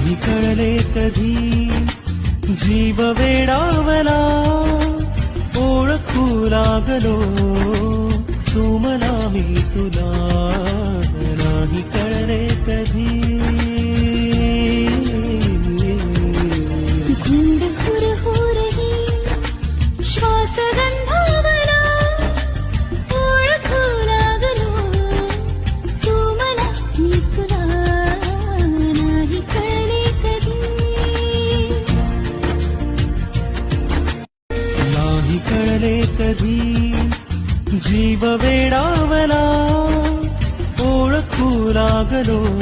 नाही कळले कधी जीव वेडावला ओळखू लागलो तू मला मी तुला नाही कळले कधी कधी जीव वेडावला ओळखू लागलो